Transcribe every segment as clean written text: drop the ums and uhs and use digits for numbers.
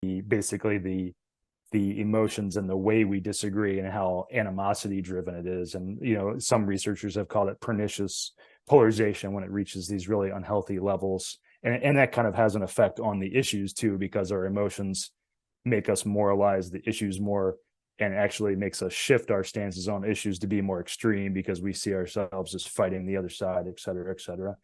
basically the emotions and the way we disagree and how animosity driven it is. And some researchers have called it pernicious polarization when it reaches these really unhealthy levels. And that kind of has an effect on the issues too, because our emotions make us moralize the issues more, and actually makes us shift our stances on issues to be more extreme because we see ourselves as fighting the other side, et cetera, et cetera.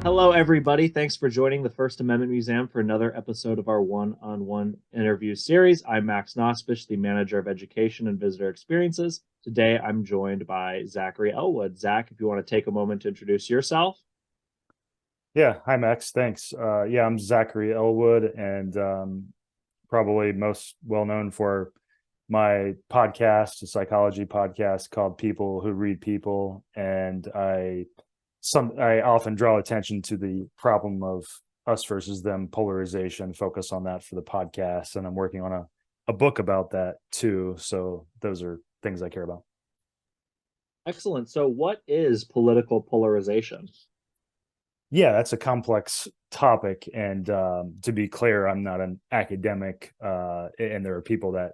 Hello, everybody. Thanks for joining the First Amendment Museum for another episode of our one-on-one interview series. I'm Max Nospish, the manager of education and visitor experiences. Today, I'm joined by Zachary Elwood. Zach, if you want to take a moment to introduce yourself. Yeah. Hi, Max. Thanks. I'm Zachary Elwood, and probably most well known for my podcast, a psychology podcast called People Who Read People. And I often draw attention to the problem of us versus them polarization, focus on that for the podcast. And I'm working on a book about that too. So those are things I care about. Excellent. So what is political polarization? Yeah, that's a complex topic. And to be clear, I'm not an academic, and there are people that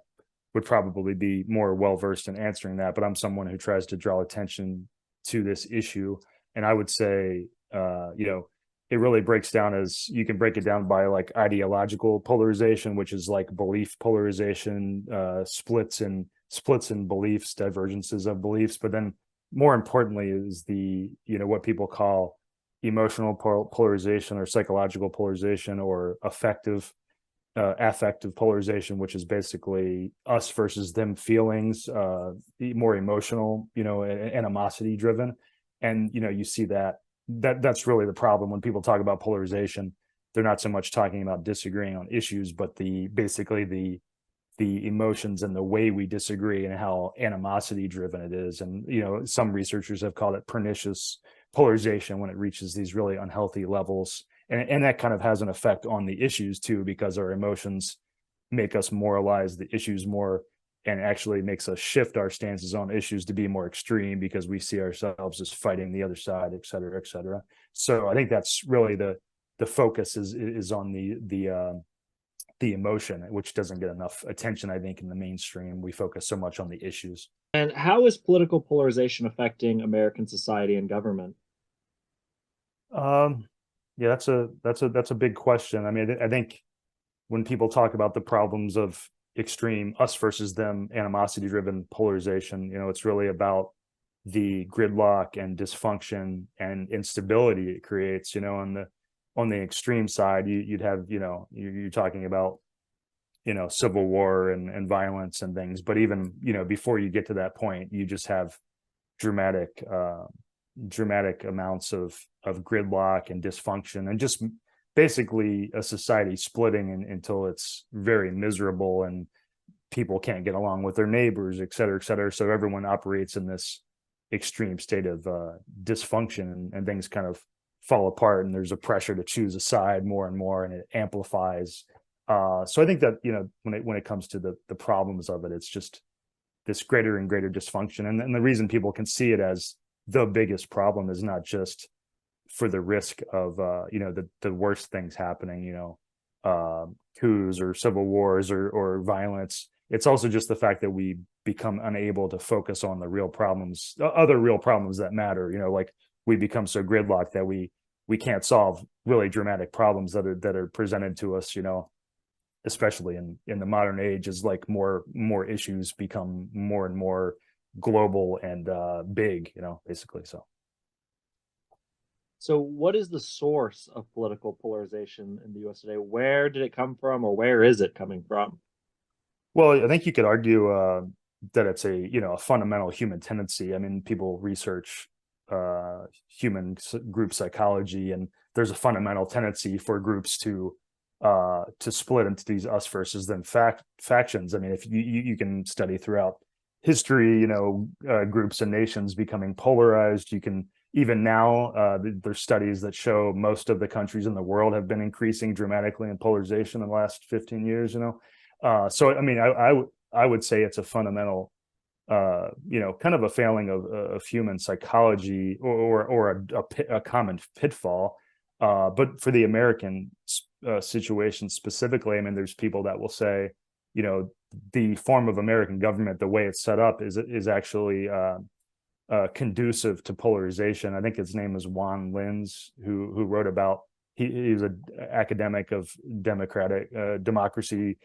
would probably be more well versed in answering that. But I'm someone who tries to draw attention to this issue. And I would say, it really breaks down as you can break it down by like ideological polarization, which is like belief polarization, splits in beliefs, divergences of beliefs. But then more importantly is the, what people call emotional polarization or psychological polarization or affective polarization, which is basically us versus them feelings, more emotional, animosity driven. And you see that's really the problem when people talk about polarization. They're not so much talking about disagreeing on issues, but the emotions and the way we disagree and how animosity driven it is. And some researchers have called it pernicious polarization when it reaches these really unhealthy levels. And that kind of has an effect on the issues too, because our emotions make us moralize the issues more, and actually makes us shift our stances on issues to be more extreme because we see ourselves as fighting the other side, et cetera, et cetera. So I think that's really the focus is on the emotion, which doesn't get enough attention, I think, in the mainstream. We focus so much on the issues. And how is political polarization affecting American society and government? Yeah, that's a big question. I mean, I think when people talk about the problems of extreme us versus them animosity driven polarization, it's really about the gridlock and dysfunction and instability it creates. On the extreme side, you'd have, you're talking about, civil war and violence and things. But even, before you get to that point, you just have dramatic dramatic amounts of gridlock and dysfunction, and just basically a society splitting until it's very miserable, and people can't get along with their neighbors, et cetera, et cetera. So everyone operates in this extreme state of dysfunction, and things kind of fall apart, and there's a pressure to choose a side more and more, and it amplifies. So I think that when it comes to the problems of it, it's just this greater and greater dysfunction. And the reason people can see it as the biggest problem is not just for the risk of the worst things happening, coups or civil wars or violence. It's also just the fact that we become unable to focus on the real problems, other real problems that matter. Like we become so gridlocked that we can't solve really dramatic problems that are presented to us. Especially in the modern age, is like more issues become more and more global and big, basically. So, what is the source of political polarization in the US today? Where did it come from, or where is it coming from? Well, I think you could argue that it's a fundamental human tendency. I mean, people research human group psychology, and there's a fundamental tendency for groups to split into these us versus them factions. I mean, if you can study throughout history, groups and nations becoming polarized. You can even now, there's studies that show most of the countries in the world have been increasing dramatically in polarization in the last 15 years. So I mean, I would say it's a fundamental, kind of a failing of human psychology, or a common pitfall. But for the American situation specifically, I mean, there's people that will say, the form of American government, the way it's set up, is actually conducive to polarization. I think his name is Juan Linz, who wrote about. He was an academic of democracy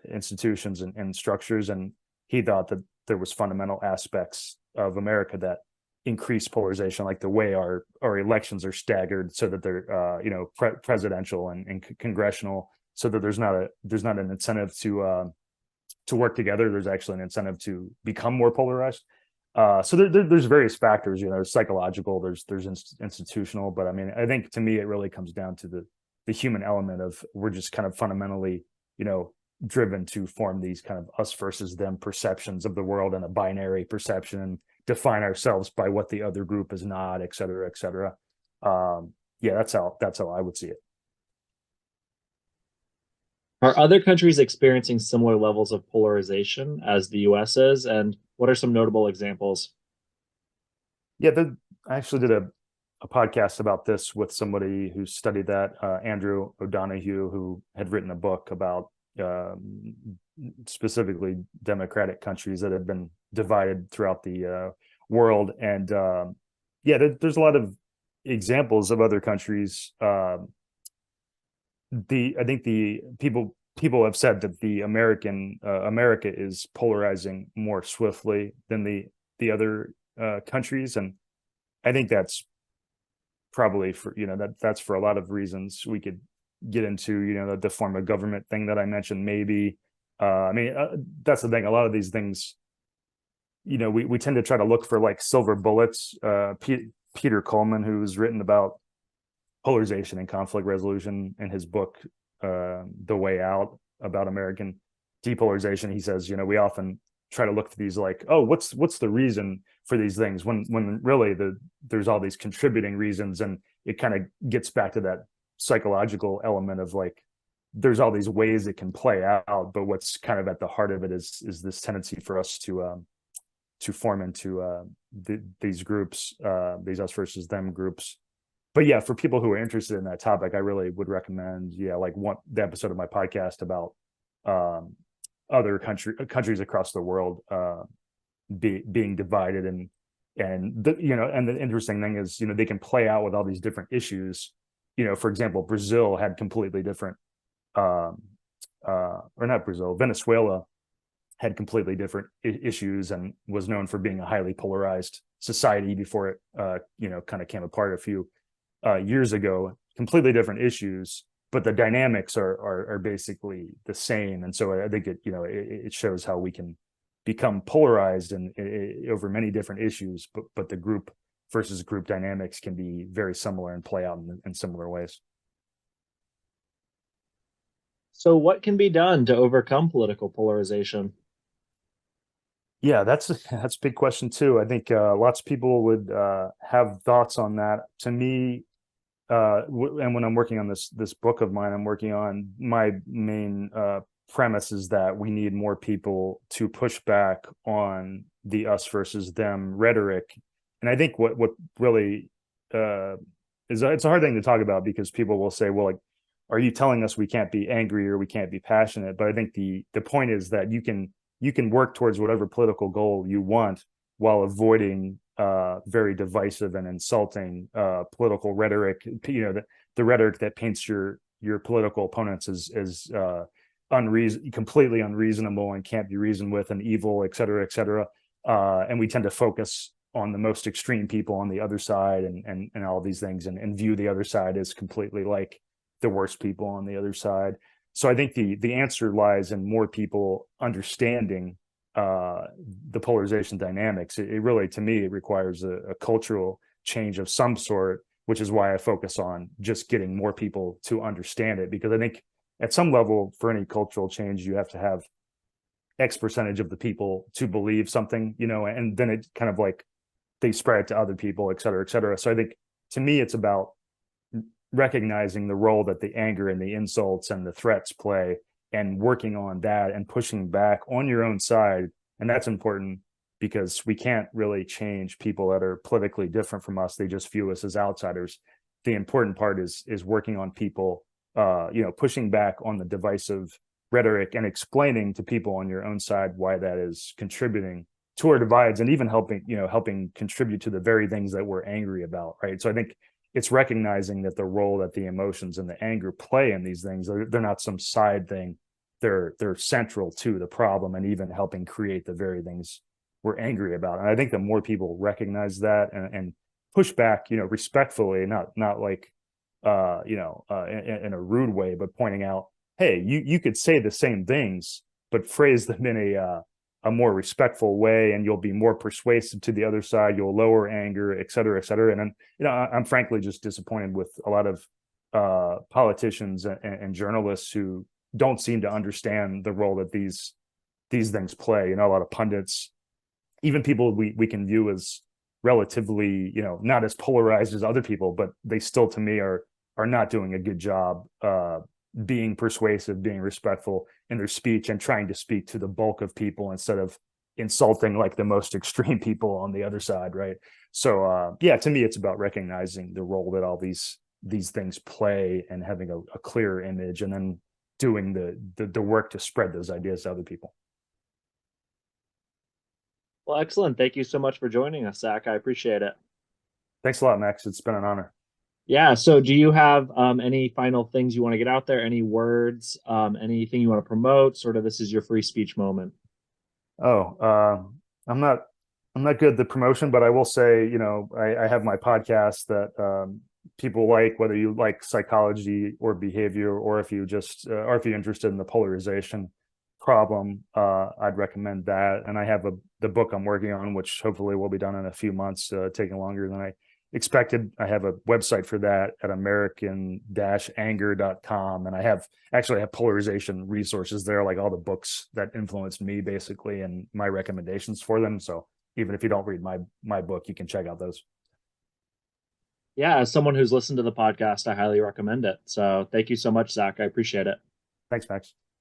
institutions and structures, and he thought that there was fundamental aspects of America that increase polarization, like the way our elections are staggered so that they're presidential and congressional, so that there's not an incentive to work together. There's actually an incentive to become more polarized. So there's various factors, there's psychological, there's institutional, but I mean, I think to me it really comes down to the human element of, we're just kind of fundamentally, driven to form these kind of us versus them perceptions of the world, and a binary perception, and define ourselves by what the other group is not, et cetera, et cetera. Yeah, that's how I would see it. Are other countries experiencing similar levels of polarization as the US is? And what are some notable examples? Yeah, I actually did a podcast about this with somebody who studied that, Andrew O'Donoghue, who had written a book about specifically democratic countries that have been divided throughout the world. And there's a lot of examples of other countries. I think the people have said that the America is polarizing more swiftly than the other countries, and I think that's probably for that's for a lot of reasons. We could get into the form of government thing that I mentioned, maybe. I mean, that's the thing. A lot of these things, we tend to try to look for like silver bullets. Peter Coleman, who's written about polarization and conflict resolution in his book, The Way Out, about American depolarization, he says, we often try to look for these, like, oh, what's the reason for these things, when really there's all these contributing reasons, and it kind of gets back to that psychological element of, like, there's all these ways it can play out, but what's kind of at the heart of it is this tendency for us to form into these groups, these us versus them groups. But yeah, for people who are interested in that topic, I really would recommend, like the episode of my podcast about other countries across the world being divided, and the interesting thing is, they can play out with all these different issues. For example, Brazil had completely different, or not Brazil, Venezuela had completely different issues, and was known for being a highly polarized society before it kind of came apart a few years ago. Completely different issues, but the dynamics are basically the same. And so I think it shows how we can become polarized and over many different issues, but the group versus group dynamics can be very similar and play out in similar ways. So what can be done to overcome political polarization? Yeah, that's a big question too. I think lots of people would have thoughts on that. To me, and when I'm working on this book of mine, I'm working on, my main premise is that we need more people to push back on the us versus them rhetoric. And I think what really it's a hard thing to talk about, because people will say, well, like, are you telling us we can't be angry or we can't be passionate? But I think the point is that you can work towards whatever political goal you want while avoiding very divisive and insulting political rhetoric. The rhetoric that paints your political opponents as completely unreasonable and can't be reasoned with, and evil, et cetera, et cetera. And we tend to focus on the most extreme people on the other side, and all these things, and view the other side as completely like the worst people on the other side. So I think the answer lies in more people understanding the polarization dynamics. It really, to me, it requires a cultural change of some sort, which is why I focus on just getting more people to understand it. Because I think at some level, for any cultural change, you have to have X percentage of the people to believe something, and then it kind of like they spread it to other people, et cetera, et cetera. So I think to me, it's about recognizing the role that the anger and the insults and the threats play and working on that and pushing back on your own side. And that's important because we can't really change people that are politically different from us. They just view us as outsiders. The important part is working on people, pushing back on the divisive rhetoric and explaining to people on your own side why that is contributing to our divides and even helping contribute to the very things that we're angry about, right? So I think it's recognizing that the role that the emotions and the anger play in these things, they're not some side thing. They're central to the problem and even helping create the very things we're angry about. And I think the more people recognize that and push back, respectfully, not like in a rude way, but pointing out, hey, you could say the same things, but phrase them in a more respectful way, and you'll be more persuasive to the other side. You'll lower anger, et cetera, et cetera. And I'm frankly just disappointed with a lot of politicians and journalists who don't seem to understand the role that these things play. A lot of pundits, even people we can view as relatively, not as polarized as other people, but they still, to me, are not doing a good job being persuasive, being respectful in their speech, and trying to speak to the bulk of people instead of insulting like the most extreme people on the other side, right? So to me, it's about recognizing the role that all these things play and having a clear image, and then doing the work to spread those ideas to other people. Well, excellent. Thank you so much for joining us, Zach. I appreciate it. Thanks a lot, Max. It's been an honor. Yeah. So do you have any final things you want to get out there? Any words, anything you want to promote? Sort of, this is your free speech moment. Oh, I'm not good at the promotion, but I will say, I have my podcast that people like, whether you like psychology or behavior, or if you just or if you're interested in the polarization problem, I'd recommend that. And I have the book I'm working on, which hopefully will be done in a few months, taking longer than I expected. I have a website for that at american-anger.com, and I have polarization resources there, like all the books that influenced me basically, and my recommendations for them. So even if you don't read my book, you can check out those. Yeah, as someone who's listened to the podcast, I highly recommend it. So thank you so much, Zach. I appreciate it. Thanks, Max.